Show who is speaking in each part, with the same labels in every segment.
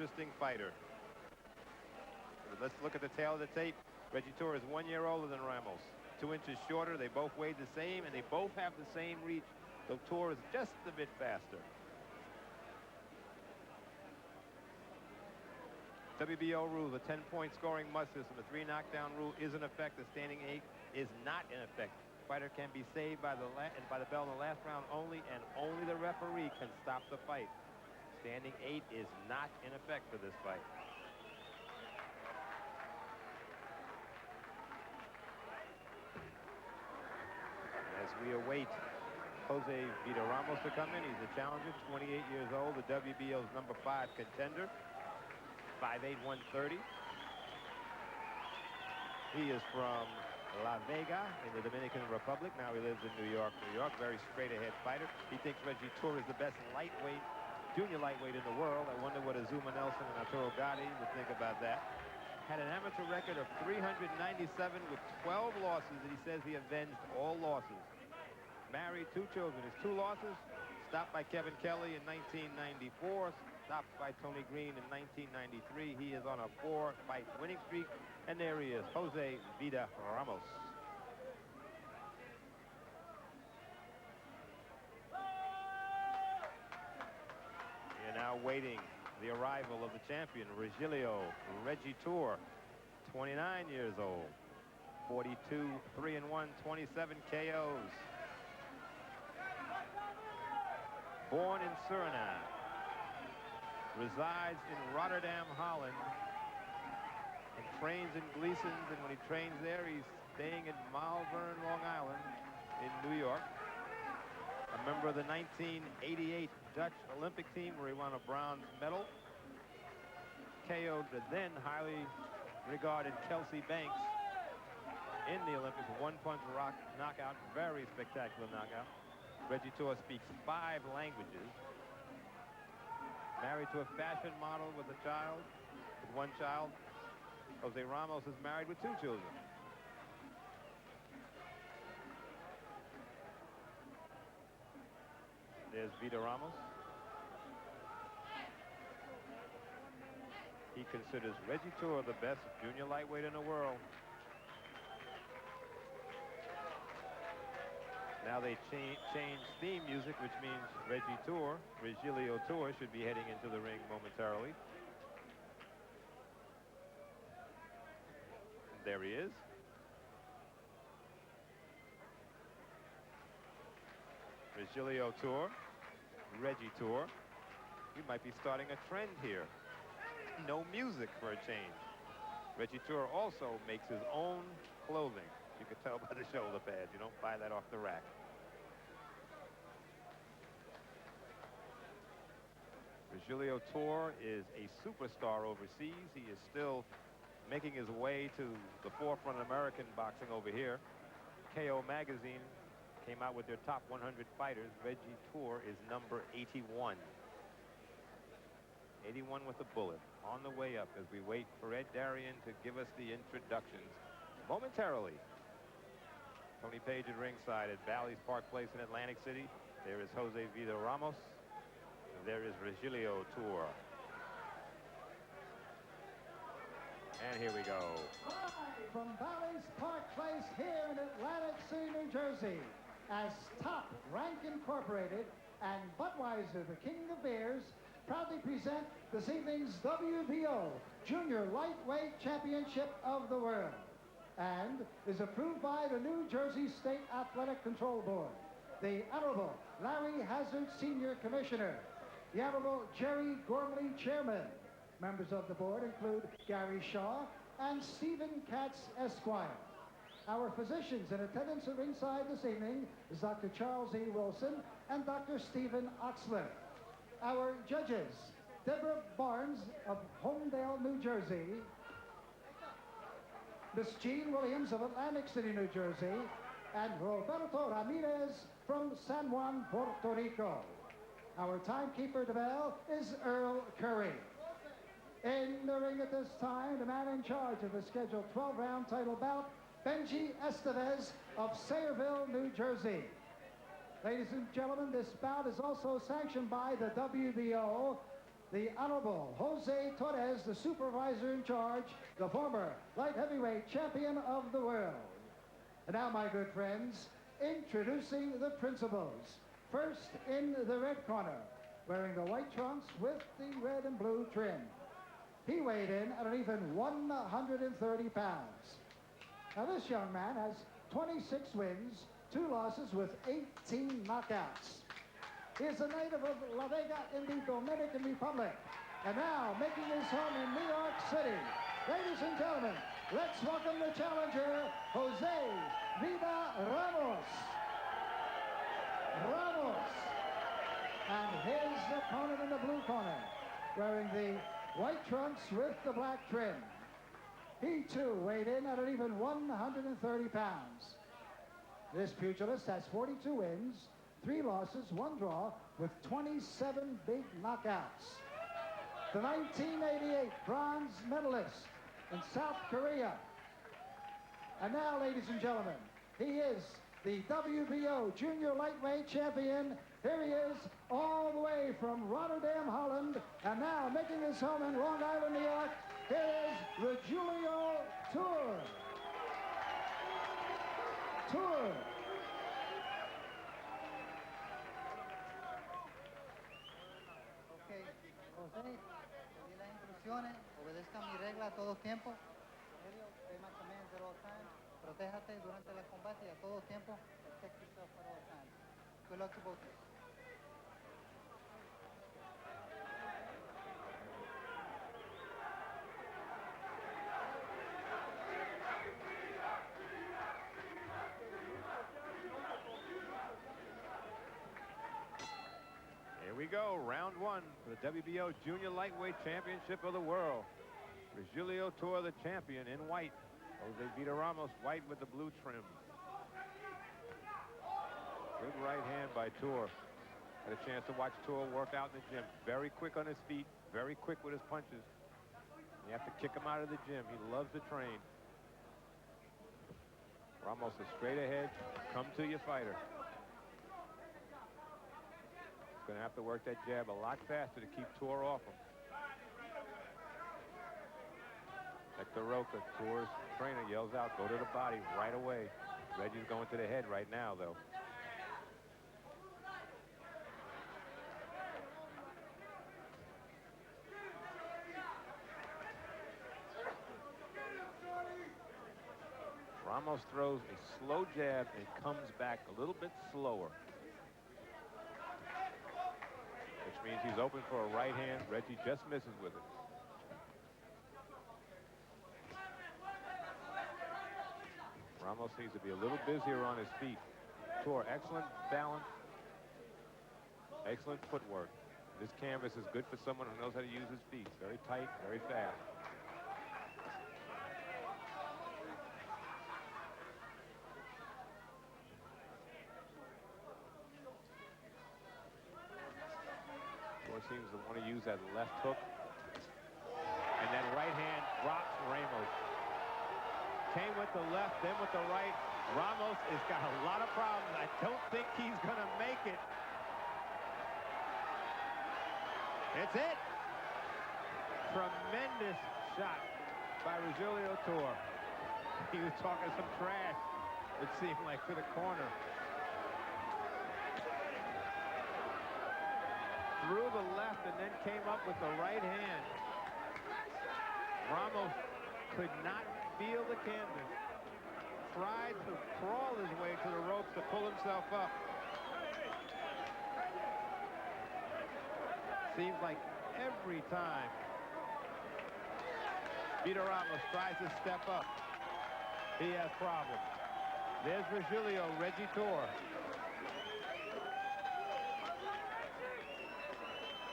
Speaker 1: interesting fighter. Let's look at the tail of the tape. Reggie Tuur is 1 year older than Ramos. 2 inches shorter. They both weighed the same, and they both have the same reach. So Tuur is just a bit faster. WBO rule, the 10-point scoring must system. The 3 knockdown rule is in effect. The standing 8 is not in effect. Fighter can be saved by the bell in the last round only, and only the referee can stop the fight. Standing 8 is not in effect for this fight. As we await Jose Vida Ramos to come in, he's a challenger, 28 years old, the WBO's number 5 contender, 5'8", 130. He is from La Vega in the Dominican Republic. Now he lives in New York, New York. Very straight-ahead fighter. He thinks Reggie Tuur is the best lightweight, junior lightweight in the world. I wonder what Azuma Nelson and Arturo Gatti would think about that. Had an amateur record of 397 with 12 losses, and he says he avenged all losses. Married, 2 children. His 2 losses, stopped by Kevin Kelly in 1994, stopped by Tony Green in 1993. He is on a 4-fight winning streak. And there he is, Jose Vida Ramos. You're now waiting the arrival of the champion, Regilio, Reggie Tuur, 29 years old, 42, 3-1, 27 KOs. Born in Suriname, resides in Rotterdam, Holland, and trains in Gleason's, and when he trains there, he's staying in Malvern, Long Island, in New York. A member of the 1988 Dutch Olympic team, where he won a bronze medal. KO'd the then highly regarded Kelsey Banks in the Olympics. 1-punch knockout, very spectacular knockout. Reggie Tuur speaks 5 languages. Married to a fashion model with a child, with 1 child. Jose Ramos is married with 2 children. There's Vida Ramos. He considers Reggie Tuur the best junior lightweight in the world. Now they change theme music, which means Reggie Tuur, Regilio Tuur, should be heading into the ring momentarily. There he is. Regilio Tuur, Reggie Tuur. We might be starting a trend here. No music for a change. Reggie Tuur also makes his own clothing. You can tell by the shoulder pads. You don't buy that off the rack. Regilio Tuur is a superstar overseas. He is still making his way to the forefront of American boxing over here. KO magazine came out with their top 100 fighters. Reggie Tuur is number 81. 81 with a bullet. On the way up as we wait for Ed Darien to give us the introductions momentarily. Tony Page at ringside at Ballys Park Place in Atlantic City. There is Jose Vida Ramos. There is Regilio Tuur. And here we go.
Speaker 2: Live from Ballys Park Place here in Atlantic City, New Jersey, as Top Rank Incorporated and Budweiser, the king of beers, proudly present this evening's WBO Junior Lightweight Championship of the World, and is approved by the New Jersey State Athletic Control Board, the Honorable Larry Hazard, Senior Commissioner, the Honorable Jerry Gormley, Chairman. Members of the board include Gary Shaw and Stephen Katz, Esquire. Our physicians in attendance at ringside this evening is Dr. Charles E. Wilson and Dr. Stephen Oxler. Our judges, Deborah Barnes of Homedale, New Jersey, Miss Jean Williams of Atlantic City, New Jersey, and Roberto Ramirez from San Juan, Puerto Rico. Our timekeeper de bell is Earl Curry. In the ring at this time, the man in charge of the scheduled 12-round title bout, Benji Estevez of Sayreville, New Jersey. Ladies and gentlemen, this bout is also sanctioned by the WBO the Honorable Jose Torres, the supervisor in charge, the former light heavyweight champion of the world. And now, my good friends, introducing the principals. First, in the red corner, wearing the white trunks with the red and blue trim. He weighed in at an even 130 pounds. Now, this young man has 26 wins, 2 losses with 18 knockouts. He is a native of La Vega in the Dominican Republic. And now, making his home in New York City. Ladies and gentlemen, let's welcome the challenger, Jose Vida Ramos. Ramos. And his opponent in the blue corner, wearing the white trunks with the black trim. He, too, weighed in at an even 130 pounds. This pugilist has 42 wins, 3 losses, 1 draw, with 27 big knockouts. The 1988 bronze medalist in South Korea. And now, ladies and gentlemen, he is the WBO junior lightweight champion. Here he is, all the way from Rotterdam, Holland, and now making his home in Long Island, New York. Here is Regilio Tuur. Tuur.
Speaker 3: Ok, José, di las instrucciones, obedezca mi regla a todo tiempo. Regilio, pay my commands at all times. Protéjate durante el combate y a todo tiempo. Protect yourself at all times. Good luck to both of you.
Speaker 1: Here we go, round 1 for the WBO Junior Lightweight Championship of the World. Regilio Tuur, the champion, in white. Jose Vida Ramos, white with the blue trim. Good right hand by Tuur. Had a chance to watch Tuur work out in the gym. Very quick on his feet, very quick with his punches. You have to kick him out of the gym. He loves to train. Ramos is straight ahead. Come to your fighter. He's going to have to work that jab a lot faster to keep Tuur off him. Hector Roca, Tuur's trainer, yells out, go to the body right away. Reggie's going to the head right now, though. Ramos throws a slow jab and comes back a little bit slower, which means he's open for a right hand. Reggie just misses with it. Ramos needs to be a little busier on his feet. Tuur, excellent balance, excellent footwork. This canvas is good for someone who knows how to use his feet. Very tight, very fast. Tuur seems to want to use that left hook. And that right hand drops Ramos. Came with the left, then with the right. Ramos has got a lot of problems. I don't think he's going to make it. It's it. Tremendous shot by Regilio Tuur. He was talking some trash, it seemed like, to the corner. Threw the left and then came up with the right hand. Ramos could not feel the canvas. Tried to crawl his way to the ropes to pull himself up. Seems like every time Vida Ramos tries to step up, he has problems. There's Regilio, Reggie Tuur.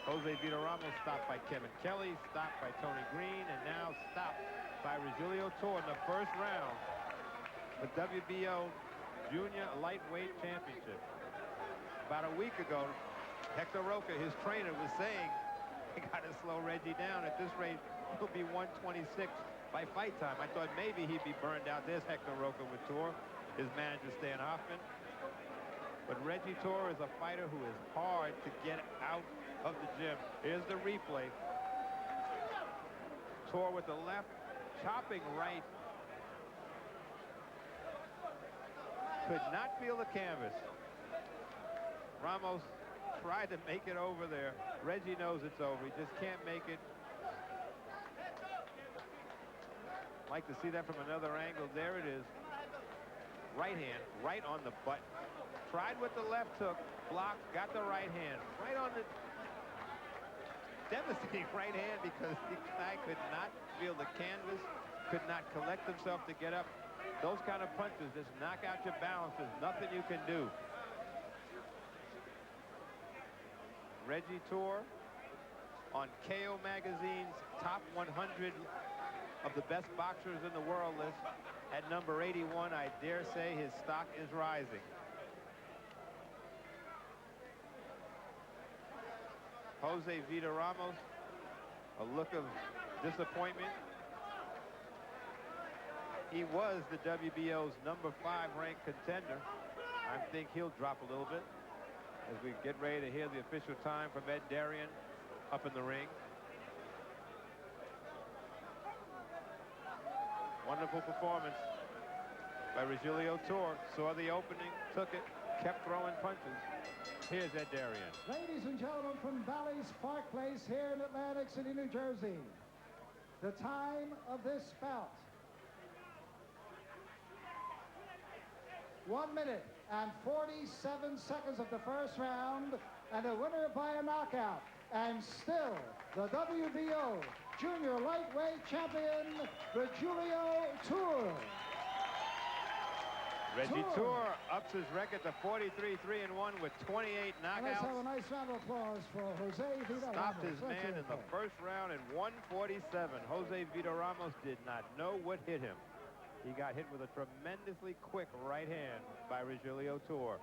Speaker 1: Jose Vida Ramos stopped by Kevin Kelly, stopped by Tony Green, and now stopped by Regilio Tuur in the first round. The WBO Junior Lightweight Championship. About a week ago, Hector Roca, his trainer, was saying he got to slow Reggie down. At this rate, he'll be 126 by fight time. I thought maybe he'd be burned out. There's Hector Roca with Tuur, his manager Stan Hoffman. But Reggie Tuur is a fighter who is hard to get out of the gym. Here's the replay. Tuur with the left, chopping right. Could not feel the canvas. Ramos tried to make it over there. Reggie knows it's over. He just can't make it. Like to see that from another angle. There it is. Right hand, right on the butt. Tried with the left hook, blocked, got the right hand. Right on the devastating right hand because the guy could not feel the canvas, could not collect himself to get up. Those kind of punches just knock out your balance. There's nothing you can do. Reggie Tuur on KO Magazine's top 100 of the best boxers in the world list. At number 81, I dare say his stock is rising. Jose Vida Ramos, a look of disappointment. He was the WBO's number 5 ranked contender. I think he'll drop a little bit as we get ready to hear the official time from Ed Darian up in the ring. Wonderful performance by Regilio Tuur. Saw the opening, took it, kept throwing punches. Here's Ed Darian.
Speaker 2: Ladies and gentlemen, from Ballys Park Place here in Atlantic City, New Jersey, the time of this bout: 1 minute and 47 seconds of the first round, and a winner by a knockout, and still the WBO Junior Lightweight Champion, Regilio Tuur.
Speaker 1: Reggie Tuur ups his record to 43-3-1 with 28 knockouts.
Speaker 2: Let's have a nice round of applause for Jose Vida Ramos.
Speaker 1: Stopped his man in the first round in 147. Jose Vida Ramos did not know what hit him. He got hit with a tremendously quick right hand by Regilio Tuur.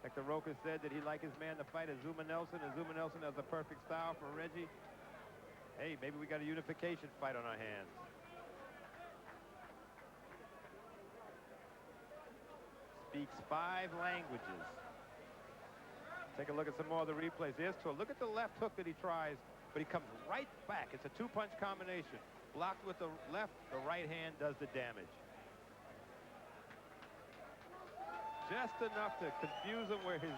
Speaker 1: Hector Roca said that he'd like his man to fight Azuma Nelson. Azuma Nelson has a perfect style for Reggie. Hey, maybe we got a unification fight on our hands. Speaks 5 languages. Take a look at some more of the replays. Here's Tuur. Look at the left hook that he tries, but he comes right back. It's a 2-punch combination. Blocked with the left, the right hand does the damage. Just enough to confuse him where his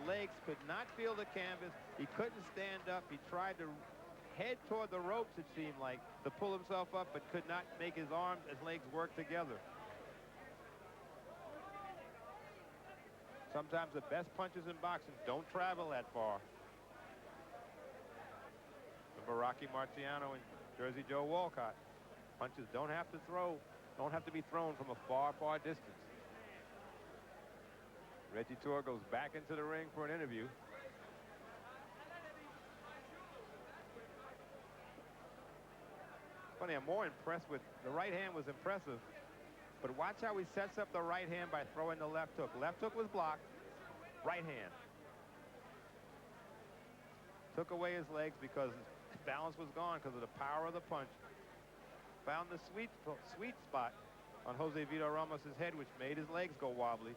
Speaker 1: legs could not feel the canvas. He couldn't stand up. He tried to head toward the ropes, it seemed like, to pull himself up, but could not make his arms and legs work together. Sometimes the best punches in boxing don't travel that far. Remember Rocky Marciano and Jersey Joe Walcott. Punches don't have to be thrown from a far, far distance. Reggie Tuur goes back into the ring for an interview. Funny, I'm more impressed with the right hand. Was impressive. But watch how he sets up the right hand by throwing the left hook. Left hook was blocked. Right hand. Took away his legs because his balance was gone because of the power of the punch. Found the sweet spot on Jose Vida Ramos' head, which made his legs go wobbly.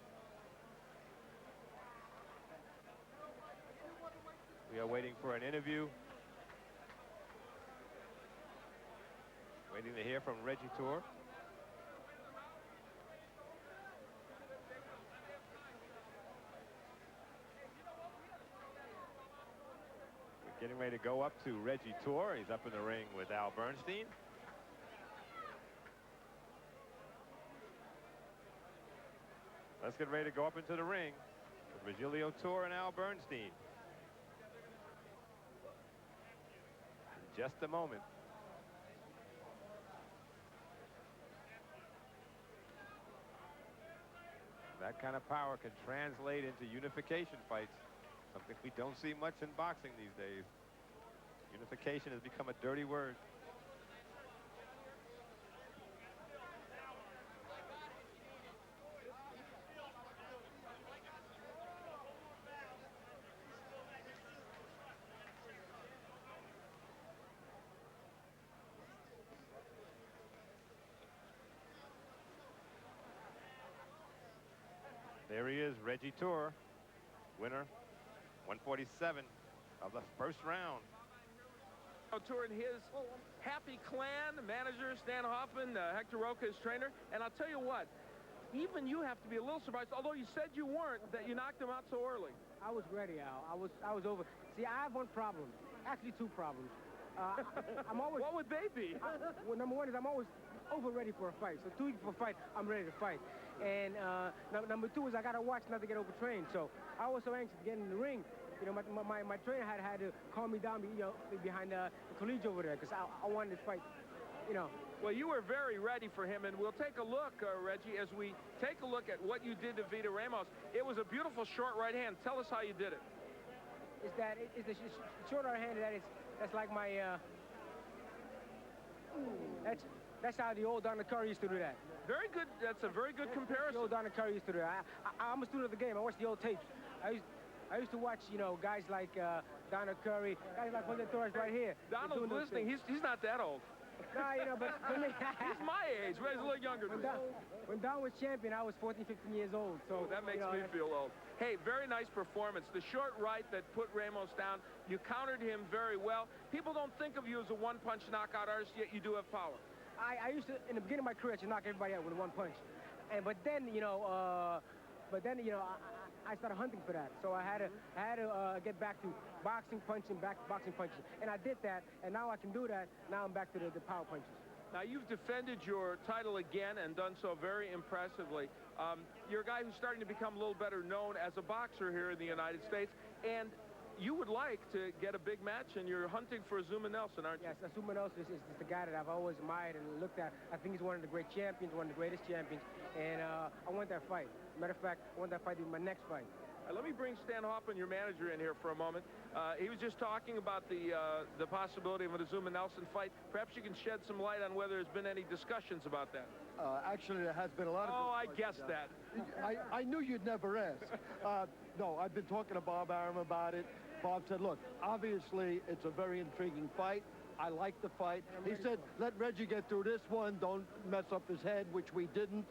Speaker 1: We are waiting for an interview. Waiting to hear from Reggie Tuur. Getting ready to go up to Reggie Tuur. He's up in the ring with Al Bernstein. Let's get ready to go up into the ring with Regilio Tuur and Al Bernstein. In just a moment. That kind of power can translate into unification fights. Something we don't see much in boxing these days. Unification has become a dirty word. There he is, Reggie Tuur, winner 147 of the first round.
Speaker 4: Tuur and his happy clan, manager Stan Hoffman, Hector Roca, his trainer. And I'll tell you what, even you have to be a little surprised, although you said you weren't, that you knocked him out so early.
Speaker 5: I was ready, Al. I was over. See, I have one problem. Actually, two problems. I'm always...
Speaker 4: What would they be?
Speaker 5: Well, number one is I'm always over ready for a fight. So 2 weeks before a fight, I'm ready to fight. And number two is I got to watch not to get overtrained. So I was so anxious to get in the ring. You know, my trainer had to calm me down, you know, behind the collegiate over there, because I wanted this fight, you know.
Speaker 4: Well, you were very ready for him, and we'll take a look, Reggie, as we take a look at what you did to Vida Ramos. It was a beautiful short right hand. Tell us how you did it.
Speaker 5: It's the short right hand that's like my that's how the old Donna Curry used to do that.
Speaker 4: Very good. That's a very good comparison.
Speaker 5: The old Donna Curry used to do that. I'm a student of the game. I watch the old tapes. I used to watch, you know, guys like Donna Curry, guys like Jose Torres right here.
Speaker 4: Donald's listening. He's not that old.
Speaker 5: Nah, you know, but for me,
Speaker 4: he's my age. He's a little younger than me.
Speaker 5: When Don was champion, I was 14, 15 years old. So
Speaker 4: that makes me feel old. Hey, very nice performance. The short right that put Ramos down, you countered him very well. People don't think of you as a one-punch knockout artist, yet you do have power.
Speaker 5: I used to, in the beginning of my career, to knock everybody out with one punch. But then, you know, I started hunting for that. So I had to get back to boxing, punching, boxing, punching. And I did that, and now I can do that. Now I'm back to the power punches.
Speaker 4: Now, you've defended your title again and done so very impressively. You're a guy who's starting to become a little better known as a boxer here in the United States, and you would like to get a big match, and you're hunting for Azuma Nelson, aren't you?
Speaker 5: Yes, Azuma Nelson is the guy that I've always admired and looked at. I think he's one of the great champions, one of the greatest champions, and I want that fight. Matter of fact, I want that fight to be my next fight.
Speaker 4: Let me bring Stan Hoffman, your manager, in here for a moment. He was just talking about the possibility of an Azuma Nelson fight. Perhaps you can shed some light on whether there's been any discussions about that.
Speaker 6: Actually, there has been a lot of...
Speaker 4: Oh, I guessed that.
Speaker 6: I knew you'd never ask. No, I've been talking to Bob Arum about it. Bob said, look, obviously, it's a very intriguing fight. I like the fight. He said, let Reggie get through this one. Don't mess up his head, which we didn't.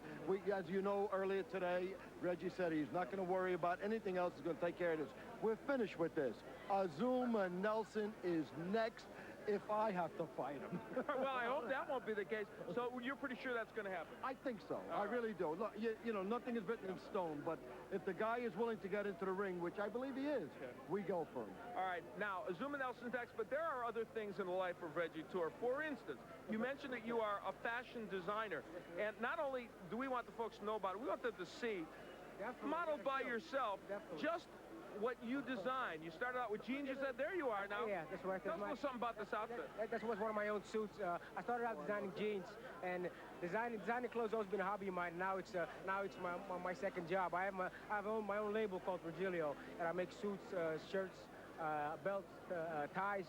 Speaker 6: As you know, earlier today, Reggie said he's not going to worry about anything else. He's going to take care of this. We're finished with this. Azuma Nelson is next if I have to fight him.
Speaker 4: Well, I hope that won't be the case. So you're pretty sure that's going to happen?
Speaker 6: I think so. I really do. Look, you know, nothing is written in stone, but if the guy is willing to get into the ring, which I believe he is, we go for him.
Speaker 4: All right. Now, Azuma Nelson's next, but there are other things in the life of Reggie Tuur. For instance, you mentioned that you are a fashion designer, and not only do we want the folks to know about it, we want them to see, modeled by yourself, just what you designed. You started out with jeans, you said, there you are now.
Speaker 5: Yeah, that's right.
Speaker 4: Tell us something about this outfit.
Speaker 5: That was one of my own suits. I started out designing jeans, and designing clothes has always been a hobby of mine. Now it's my second job. I have my own label called Regilio, and I make suits, shirts, belts, ties,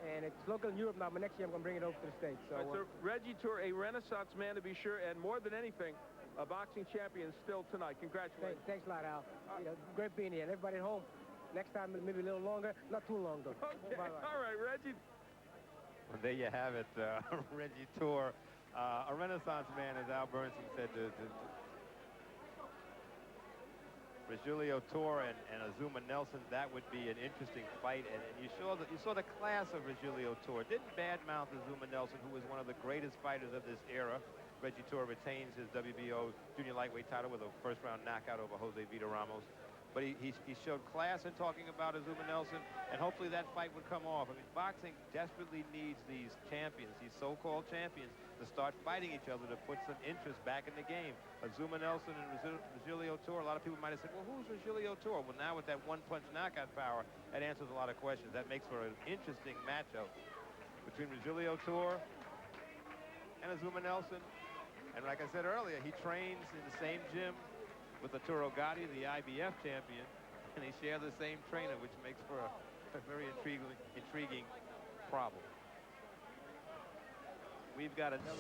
Speaker 5: and it's local in Europe now, but next year I'm going to bring it over to the States. So,
Speaker 4: so Reggie Tuur, a Renaissance man to be sure, and more than anything, a boxing champion still tonight. Congratulations.
Speaker 5: Thanks a lot, Al. You know, great being here. And everybody at home, next time maybe a little longer, not too long though.
Speaker 4: Okay. All right, Reggie.
Speaker 1: Well, there you have it, Reggie Tuur, a Renaissance man, as Al Bernstein said. Regilio Tuur and Azuma Nelson, that would be an interesting fight. And you saw the class of Regilio Tuur. Didn't badmouth Azuma Nelson, who was one of the greatest fighters of this era. Reggie Tuur retains his WBO junior lightweight title with a first-round knockout over Jose Vida Ramos. But he showed class in talking about Azuma Nelson, and hopefully that fight would come off. I mean, boxing desperately needs these champions, these so-called champions, to start fighting each other to put some interest back in the game. Azuma Nelson and Regilio Tuur, a lot of people might have said, well, who's Regilio Tuur? Well, now with that one-punch knockout power, that answers a lot of questions. That makes for an interesting matchup between Regilio Tuur and Azuma Nelson. And like I said earlier, he trains in the same gym with Arturo Gatti, the IBF champion, and they share the same trainer, which makes for a very intriguing problem. We've got another...